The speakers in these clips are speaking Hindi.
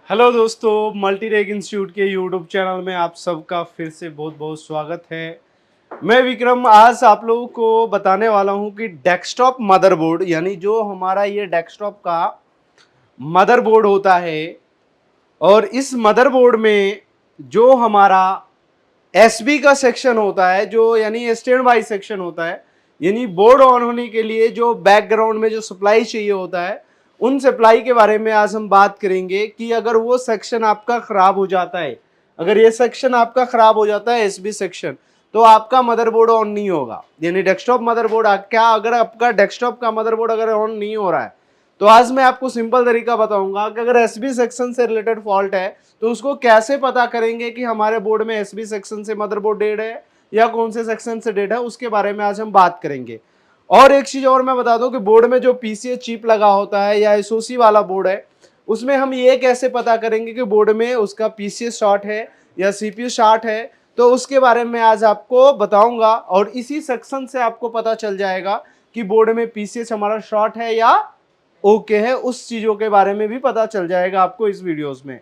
हेलो दोस्तों, मल्टीरेग इंस्टीट्यूट के यूट्यूब चैनल में आप सबका फिर से बहुत बहुत स्वागत है। मैं विक्रम आज आप लोगों को बताने वाला हूं कि डेस्कटॉप मदरबोर्ड यानी जो हमारा ये डेस्कटॉप का मदरबोर्ड होता है और इस मदरबोर्ड में जो हमारा एसबी का सेक्शन होता है, जो यानी स्टैंड बाई सेक्शन होता है, यानी बोर्ड ऑन होने के लिए जो बैकग्राउंड में जो सप्लाई चाहिए होता है, उन सप्लाई के बारे में आज हम बात करेंगे कि अगर वो सेक्शन आपका खराब हो जाता है, अगर ये सेक्शन आपका खराब हो जाता है एसबी सेक्शन, तो आपका मदरबोर्ड ऑन नहीं होगा। यानी डेस्कटॉप मदरबोर्ड क्या अगर आपका डेस्कटॉप का मदरबोर्ड अगर ऑन नहीं हो रहा है, तो आज मैं आपको सिंपल तरीका बताऊंगा कि अगर एसबी सेक्शन से रिलेटेड फॉल्ट है तो उसको कैसे पता करेंगे कि हमारे बोर्ड में एसबी सेक्शन से मदरबोर्ड डेड है या कौन से सेक्शन से डेड है, उसके बारे में आज हम बात करेंगे। और एक चीज और मैं बता दूं कि बोर्ड में जो पीसीए चिप लगा होता है या एसओसी वाला बोर्ड है, उसमें हम ये कैसे पता करेंगे कि बोर्ड में उसका पीसीए शॉर्ट है या सीपीयू शॉर्ट है, तो उसके बारे में आज आपको बताऊंगा। और इसी सेक्शन से आपको पता चल जाएगा कि बोर्ड में पीसीए हमारा शॉर्ट है या ओके है, उस चीजों के बारे में भी पता चल जाएगा आपको इस वीडियोस में।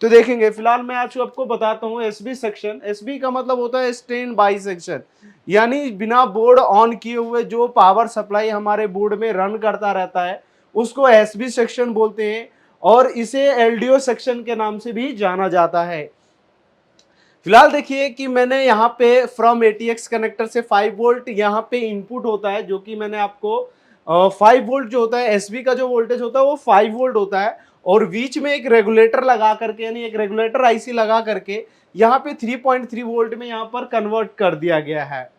तो देखेंगे, फिलहाल मैं आज आपको बताता हूं एसबी सेक्शन। एसबी का मतलब होता है स्टैंड बाई सेक्शन, यानी बिना बोर्ड ऑन किए हुए जो पावर सप्लाई हमारे बोर्ड में रन करता रहता है, उसको एसबी सेक्शन बोलते हैं और इसे एलडीओ सेक्शन के नाम से भी जाना जाता है। फिलहाल देखिए कि मैंने यहाँ पे फ्रॉम एटीएक्स कनेक्टर से 5 वोल्ट यहाँ पे इनपुट होता है, जो कि मैंने आपको 5 वोल्ट जो होता है एसबी का जो वोल्टेज होता है वो 5 वोल्ट होता है। और बीच में एक रेगुलेटर लगा करके यानी एक रेगुलेटर आईसी लगा करके यहाँ पे 3.3 वोल्ट में यहाँ पर कन्वर्ट कर दिया गया है।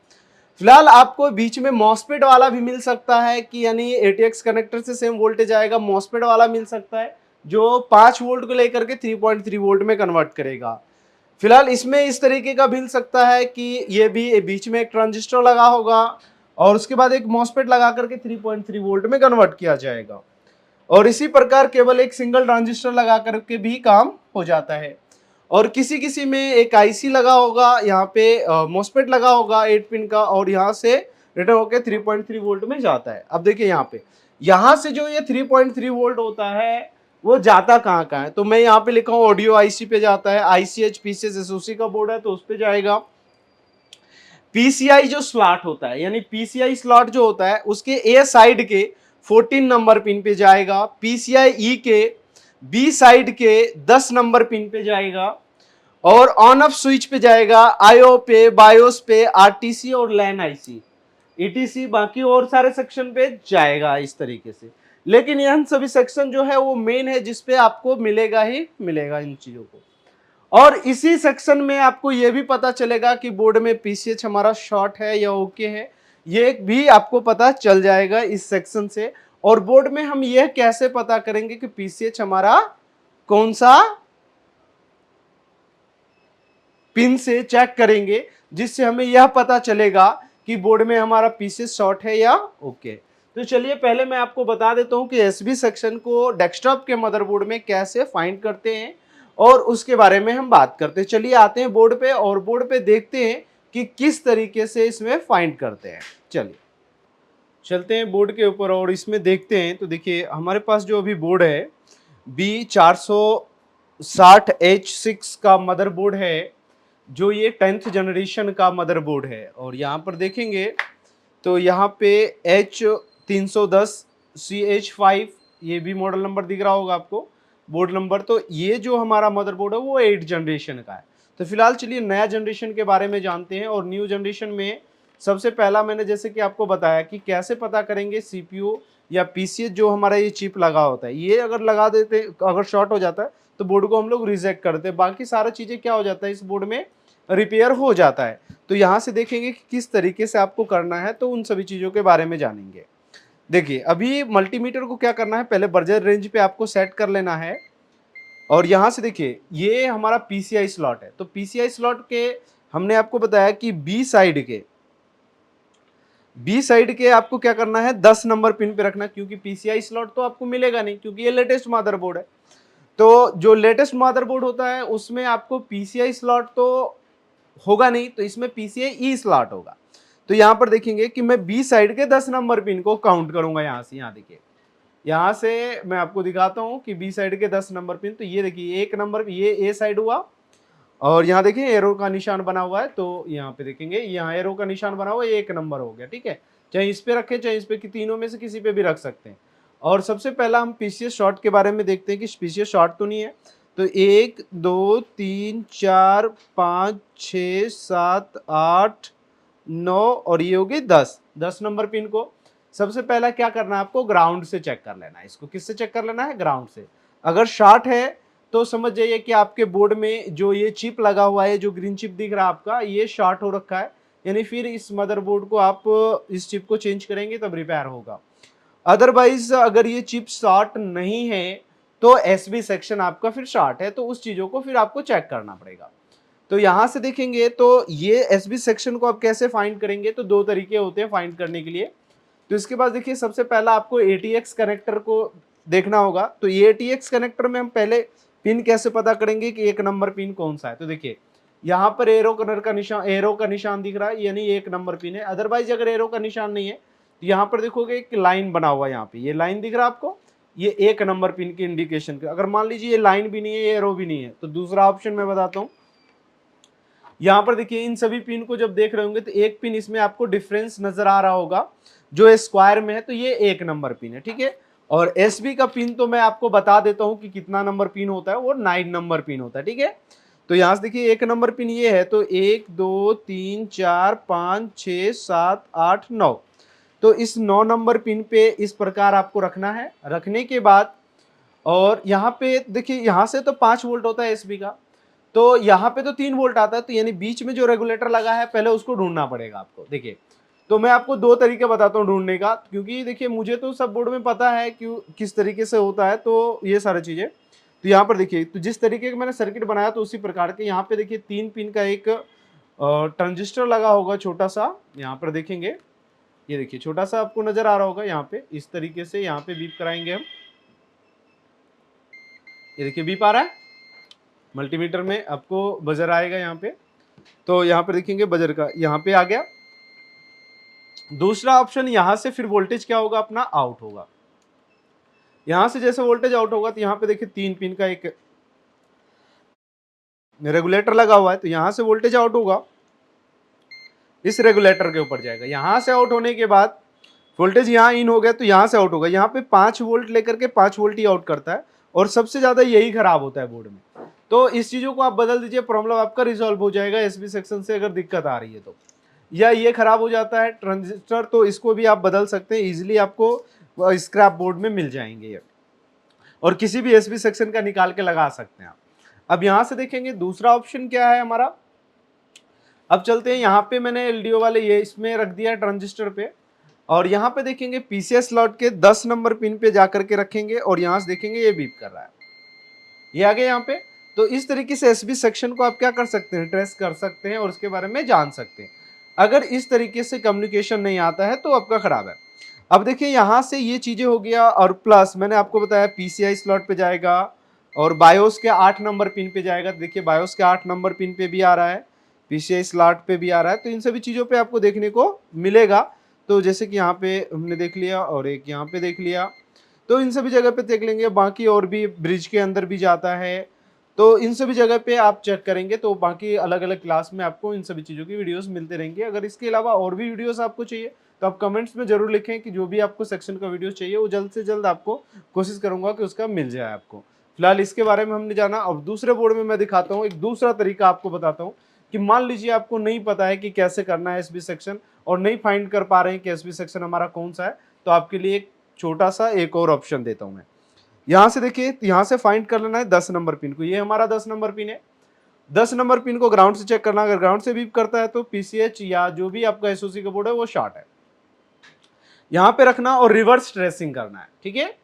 फिलहाल आपको बीच में मॉसफेट वाला भी मिल सकता है कि यानी एटीएक्स कनेक्टर से सेम वोल्टेज आएगा, मॉसफेट वाला मिल सकता है जो 5 वोल्ट को लेकर के 3.3 वोल्ट में कन्वर्ट करेगा। फिलहाल इसमें इस तरीके का मिल सकता है कि ये भी बीच में एक ट्रांजिस्टर लगा होगा और उसके बाद एक मॉसफेट लगा करके 3.3 वोल्ट में कन्वर्ट किया जाएगा। और इसी प्रकार केवल एक सिंगल ट्रांजिस्टर लगा करके भी काम हो जाता है। और किसी किसी में एक आईसी लगा होगा, यहाँ पे मॉसफेट लगा होगा 8 पिन का और यहाँ से रिटर्न होकर 3.3 वोल्ट में जाता है। अब देखिए यहाँ पे, यहाँ से जो ये 3.3 वोल्ट होता है वो जाता कहाँ कहाँ है, तो मैं यहाँ पे लिखा हूँ ऑडियो आईसी पे जाता है। आईसीएच पीसीएस एसओसी का बोर्ड है तो उस पे जाएगा। पीसीआई जो स्लॉट होता है यानी पीसीआई स्लॉट जो होता है उसके ए साइड के 14 नंबर पिन पे जाएगा। पीसीआई ई के बी साइड के 10 नंबर पिन पे जाएगा और ऑन ऑफ स्विच पे जाएगा आईओ पे, बायोस पे, आरटीसी और लैन आईसी ईटीसी, बाकी और सारे सेक्शन पे जाएगा इस तरीके से। लेकिन यह सभी सेक्शन जो है वो मेन है जिसपे आपको मिलेगा ही मिलेगा इन चीजों को। और इसी सेक्शन में आपको यह भी पता चलेगा कि बोर्ड में पीसीएच हमारा शॉर्ट है या ओके है, ये भी आपको पता चल जाएगा इस सेक्शन से। और बोर्ड में हम यह कैसे पता करेंगे कि पीसीएच हमारा कौन सा पिन से चेक करेंगे, जिससे हमें यह पता चलेगा कि बोर्ड में हमारा पीसीएच शॉर्ट है या ओके। तो चलिए पहले मैं आपको बता देता हूं कि एसबी सेक्शन को डेस्कटॉप के मदरबोर्ड में कैसे फाइंड करते हैं और उसके बारे में हम बात करते हैं। चलिए आते हैं बोर्ड पे और बोर्ड पे देखते हैं कि किस तरीके से इसमें फाइंड करते हैं। चलिए चलते हैं बोर्ड के ऊपर और इसमें देखते हैं। तो देखिए हमारे पास जो अभी बोर्ड है B460H6 का मदरबोर्ड है, जो ये 10th जनरेशन का मदरबोर्ड है। और यहाँ पर देखेंगे तो यहाँ पे H310CH5 ये भी मॉडल नंबर दिख रहा होगा आपको, बोर्ड नंबर। तो ये जो हमारा मदरबोर्ड है वो 8 जनरेशन का है। तो फिलहाल चलिए नया जनरेशन के बारे में जानते हैं। और न्यू जनरेशन में सबसे पहला मैंने जैसे कि आपको बताया कि कैसे पता करेंगे सीपीयू या पीसीएच जो हमारा ये चिप लगा होता है, ये अगर लगा देते, अगर शॉर्ट हो जाता है तो बोर्ड को हम लोग रिजेक्ट करते हैं, बाकी सारा चीजें क्या हो जाता है इस बोर्ड में रिपेयर हो जाता है। तो यहाँ से देखेंगे कि किस तरीके से आपको करना है, तो उन सभी चीज़ों के बारे में जानेंगे। देखिए अभी मल्टीमीटर को क्या करना है, पहले बर्जर रेंज पे आपको सेट कर लेना है। और यहाँ से देखिए ये हमारा पीसीआई स्लॉट है, तो पीसीआई स्लॉट के हमने आपको बताया कि बी साइड के आपको क्या करना है 10 नंबर पिन पे रखना, क्योंकि पीसीआई स्लॉट तो आपको मिलेगा नहीं क्योंकि ये लेटेस्ट मदरबोर्ड है। तो जो लेटेस्ट मदरबोर्ड होता है उसमें आपको पीसीआई स्लॉट तो होगा नहीं, तो इसमें पीसीआई ई स्लॉट होगा। तो यहां पर देखेंगे कि मैं बी साइड के 10 नंबर पिन को काउंट करूंगा। यहां से यहां देखिए यहाँ से मैं आपको दिखाता हूँ कि बी साइड के 10 नंबर पिन, तो ये देखिए एक नंबर ये ए साइड हुआ, और यहाँ देखिए एरो का निशान बना हुआ है, तो यहाँ पे देखेंगे यहाँ एरो का निशान बना हुआ है, ये एक नंबर हो गया, ठीक है। चाहे इस पे रखें चाहे इस पे, कि तीनों में से किसी पे भी रख सकते हैं। और सबसे पहला हम पीसीएस शॉर्ट के बारे में देखते हैं कि पीसीएस शॉर्ट तो नहीं है। तो 1 2 3 4 5 6 7 8 9 और ये हो गई 10 नंबर पिन को सबसे पहला क्या करना है, आपको ग्राउंड से चेक कर लेना है। इसको किससे चेक कर लेना है, ग्राउंड से। अगर शॉर्ट है तो समझ जाइए कि आपके बोर्ड में जो ये चिप लगा हुआ है, जो ग्रीन चिप दिख रहा है आपका, ये शॉर्ट हो रखा है, यानी फिर इस मदरबोर्ड को आप इस चिप को चेंज करेंगे तब रिपेयर होगा। अदरवाइज अगर ये चिप शॉर्ट नहीं है तो एसबी सेक्शन आपका फिर शॉर्ट है, तो उस चीजों को फिर आपको चेक करना पड़ेगा। तो यहां से देखेंगे तो ये एसबी सेक्शन को आप कैसे फाइंड करेंगे, तो दो तरीके होते हैं फाइंड करने के लिए। तो इसके बाद देखिए सबसे पहला आपको एटीएक्स कनेक्टर को देखना होगा। तो ये एटीएक्स कनेक्टर में हम पहले पिन कैसे पता करेंगे कि एक नंबर पिन कौन सा है, तो देखिए यहाँ पर एरो कलर का निशान, एरो का निशान दिख रहा है, यानी एक नंबर पिन है। अदरवाइज अगर एरो का निशान नहीं है तो यहाँ पर देखोगे एक लाइन बना हुआ है, यहाँ पे ये लाइन दिख रहा है आपको, ये एक नंबर पिन की इंडिकेशन का। अगर मान लीजिए ये लाइन भी नहीं है, ये एरो भी नहीं है, तो दूसरा ऑप्शन मैं बताता हूँ। यहाँ पर देखिए इन सभी पिन को जब देख रहे होंगे तो एक पिन इसमें आपको डिफरेंस नजर आ रहा होगा, जो स्क्वायर में है, तो ये एक नंबर पिन है, ठीक है। और एसबी का पिन तो मैं आपको बता देता हूं कि कितना नंबर पिन होता है, वो 9 नंबर पिन होता है, ठीक है। तो यहां से देखिए एक नंबर पिन ये है, तो 1 2 3 4 5 6 7 8 9। तो इस 9 नंबर पिन पे इस प्रकार आपको रखना है। रखने के बाद और यहाँ पे देखिए यहाँ से तो 5 वोल्ट होता है एसबी का, तो यहाँ पे तो 3 वोल्ट आता है, तो यानी बीच में जो रेगुलेटर लगा है पहले उसको ढूंढना पड़ेगा आपको। देखिए तो मैं आपको दो तरीके बताता हूँ ढूंढने का, क्योंकि देखिए मुझे तो सब बोर्ड में पता है क्यों किस तरीके से होता है, तो ये सारी चीजें। तो यहाँ पर देखिए तो जिस तरीके का मैंने सर्किट बनाया तो उसी प्रकार के यहाँ पे देखिए 3 पिन का एक ट्रांजिस्टर लगा होगा छोटा सा, यहाँ पर देखेंगे, ये देखिए छोटा सा आपको नजर आ रहा होगा, यहाँ पे इस तरीके से यहाँ पे बीप कराएंगे हम, ये देखिए बीप आ रहा है, मल्टीमीटर में आपको बजर आएगा यहाँ पे। तो यहाँ पे देखेंगे बजर का यहाँ पे आ गया। दूसरा ऑप्शन यहाँ से फिर वोल्टेज क्या होगा, अपना आउट होगा। यहां से जैसे वोल्टेज आउट होगा तो यहाँ पे देखिए 3 पिन का एक रेगुलेटर लगा हुआ है, तो यहां से वोल्टेज आउट होगा, इस रेगुलेटर के ऊपर जाएगा। यहां से आउट होने के बाद वोल्टेज यहाँ इन हो गया, तो यहाँ से आउट होगा। यहाँ पे 5 वोल्ट लेकर के 5 वोल्ट ही आउट करता है, और सबसे ज्यादा यही खराब होता है बोर्ड में। तो इस चीजों को आप बदल दीजिए, प्रॉब्लम आपका रिजॉल्व हो जाएगा एसबी सेक्शन से अगर दिक्कत आ रही है तो। या ये खराब हो जाता है ट्रांजिस्टर, तो इसको भी आप बदल सकते हैं इजीली, आपको स्क्रैप बोर्ड में मिल जाएंगे ये, और किसी भी एसबी सेक्शन का निकाल के लगा सकते हैं आप। अब यहां से देखेंगे दूसरा ऑप्शन क्या है हमारा। अब चलते हैं यहाँ पे, मैंने एलडीओ वाले ये इसमें रख दिया है ट्रांजिस्टर पे, और यहाँ पे देखेंगे पीसीएस स्लॉट के 10 नंबर पिन पे जाकर के रखेंगे, और यहाँ से देखेंगे ये बीप कर रहा है, ये आ गया यहाँ पे। तो इस तरीके से एसबी सेक्शन को आप क्या कर सकते हैं, ट्रेस कर सकते हैं और उसके बारे में जान सकते हैं। अगर इस तरीके से कम्युनिकेशन नहीं आता है तो आपका खराब है। अब देखिए यहाँ से ये चीजें हो गया, और प्लस मैंने आपको बताया पीसीआई स्लॉट पे जाएगा और बायोस के 8 नंबर पिन पे जाएगा। तो देखिए बायोस के 8 नंबर पिन पे भी आ रहा है, पीसीआई स्लॉट पे भी आ रहा है, तो इन सभी चीजों पे आपको देखने को मिलेगा। तो जैसे कि यहाँ पे हमने देख लिया और एक यहाँ पे देख लिया, तो इन सभी जगह पे देख लेंगे। बाकी और भी ब्रिज के अंदर भी जाता है, तो इन सभी जगह पे आप चेक करेंगे तो बाकी अलग अलग क्लास में आपको इन सभी चीज़ों की वीडियोस मिलते रहेंगे। अगर इसके अलावा और भी वीडियोस आपको चाहिए तो आप कमेंट्स में जरूर लिखें कि जो भी आपको सेक्शन का वीडियो चाहिए वो जल्द से जल्द आपको कोशिश करूंगा कि उसका मिल जाए आपको। फिलहाल इसके बारे में हमने जाना। अब दूसरे बोर्ड में मैं दिखाता हूँ, एक दूसरा तरीका आपको बताता हूँ कि मान लीजिए आपको नहीं पता है कि कैसे करना है एसबी सेक्शन, और नहीं फाइंड कर पा रहे हैं कि एसबी सेक्शन हमारा कौन सा है, तो आपके लिए एक छोटा सा एक और ऑप्शन देता हूं मैं। यहां से देखिए यहां से फाइंड कर लेना है 10 नंबर पिन को, ये हमारा 10 नंबर पिन है। 10 नंबर पिन को ग्राउंड से चेक करना, अगर ग्राउंड से बीप करता है तो पीसीएच या जो भी आपका एसओसी का बोर्ड है वो शॉर्ट है। यहां पे रखना और रिवर्स ट्रेसिंग करना है, ठीक है।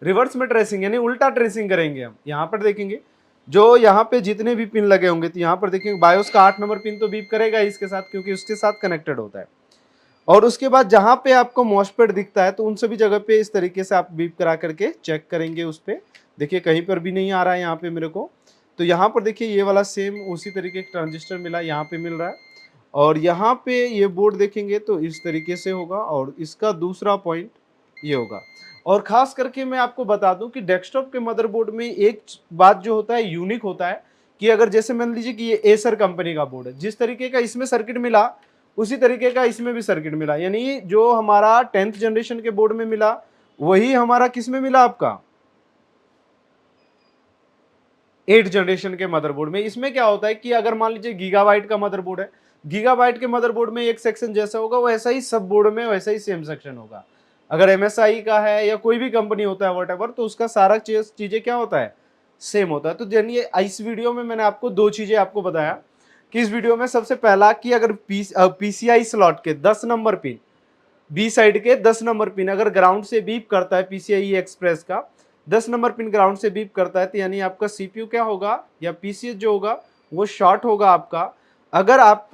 रिवर्स में ट्रेसिंग यानी उल्टा ट्रेसिंग करेंगे हम। यहां पर देखेंगे जो यहाँ पे जितने भी पिन लगे होंगे, तो यहाँ पर देखेंगे बायोस का 8 नंबर पिन तो बीप करेगा इसके साथ, क्योंकि उसके साथ कनेक्टेड होता है। और उसके बाद जहां पे आपको मॉसफेट दिखता है तो उन सभी जगह पे इस तरीके से आप बीप करा करके चेक करेंगे उस पे। देखिए कहीं पर भी नहीं आ रहा है यहाँ पे मेरे को, तो यहाँ पर देखिए ये वाला सेम उसी तरीके का ट्रांजिस्टर मिला, यहाँ पे मिल रहा है। और यहाँ पे ये बोर्ड देखेंगे तो इस तरीके से होगा, और इसका दूसरा पॉइंट ये होगा। और खास करके मैं आपको बता दूं कि डेस्कटॉप के मदरबोर्ड में एक बात जो होता है यूनिक होता है कि अगर जैसे मान लीजिए कि ये एसर कंपनी का बोर्ड है, जिस तरीके का इसमें सर्किट मिला उसी तरीके का इसमें भी सर्किट मिला, यानी जो हमारा 10th जनरेशन के बोर्ड में मिला वही हमारा किस में मिला, आपका 8 जनरेशन के मदरबोर्ड में। इसमें क्या होता है कि अगर मान लीजिए गीगाबाइट का मदरबोर्ड है, गीगाबाइट के मदरबोर्ड में एक सेक्शन जैसा होगा वैसा ही सब बोर्ड में वैसा ही सेम सेक्शन होगा। अगर एमएसआई का है या कोई भी कंपनी होता है वट तो उसका सारा चीजें क्या होता है, सेम होता है। तो जानिए इस वीडियो में मैंने आपको दो चीजें आपको बताया कि इस वीडियो में सबसे पहला कि अगर पीसीआई स्लॉट के 10 नंबर पिन, बी साइड के 10 नंबर पिन अगर ग्राउंड से बीप करता है, पीसीआई एक्सप्रेस का 10 नंबर पिन ग्राउंड से बीप करता है, तो यानी आपका सीपीयू क्या होगा या पीसीएस जो होगा वो शॉर्ट होगा आपका। अगर आप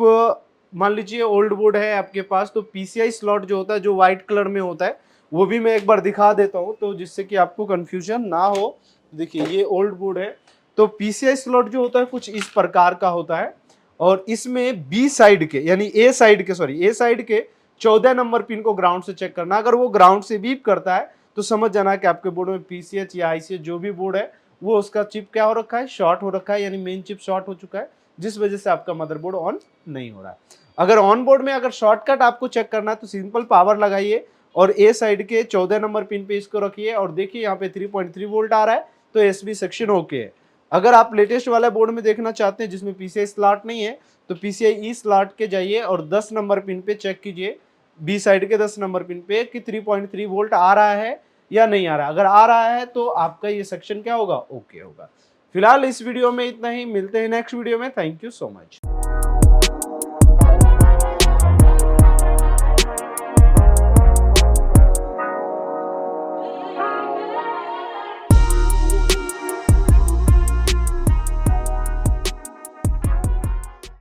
मान लीजिए ओल्ड बोर्ड है आपके पास, तो पीसीआई स्लॉट जो होता है जो व्हाइट कलर में होता है वो भी मैं एक बार दिखा देता हूं तो जिससे कि आपको कंफ्यूजन ना हो। देखिए ये ओल्ड बोर्ड है, तो पीसीआई स्लॉट जो होता है कुछ इस प्रकार का होता है और इसमें बी साइड के यानी ए साइड के 14 नंबर पिन को ग्राउंड से चेक करना। अगर वो ग्राउंड से बीप करता है तो समझ जाना कि आपके बोर्ड में पीसीएच या आईसीएच जो भी बोर्ड है वो उसका चिप क्या हो रखा है, शॉर्ट हो रखा है, यानी मेन चिप शॉर्ट हो चुका है, जिस वजह से आपका मदरबोर्ड ऑन नहीं हो रहा है। अगर ऑन बोर्ड में अगर शॉर्टकट आपको चेक करना है तो सिंपल पावर लगाइए और ए साइड के 14 नंबर पिन पे इसको रखिए और देखिए यहाँ पे 3.3 वोल्ट आ रहा है, तो एसबी सेक्शन ओके है। अगर आप लेटेस्ट वाले बोर्ड में देखना चाहते हैं जिसमें पीसीआई स्लॉट नहीं है तो पीसीआई ई स्लॉट के जाइए और 10 नंबर पिन पे चेक कीजिए, बी साइड के 10 नंबर पिन पे कि 3.3 वोल्ट आ रहा है या नहीं आ रहा है। अगर आ रहा है तो आपका ये सेक्शन क्या होगा, ओके होगा। फिलहाल इस वीडियो में इतना ही, मिलते हैं नेक्स्ट वीडियो में। Thank you so much.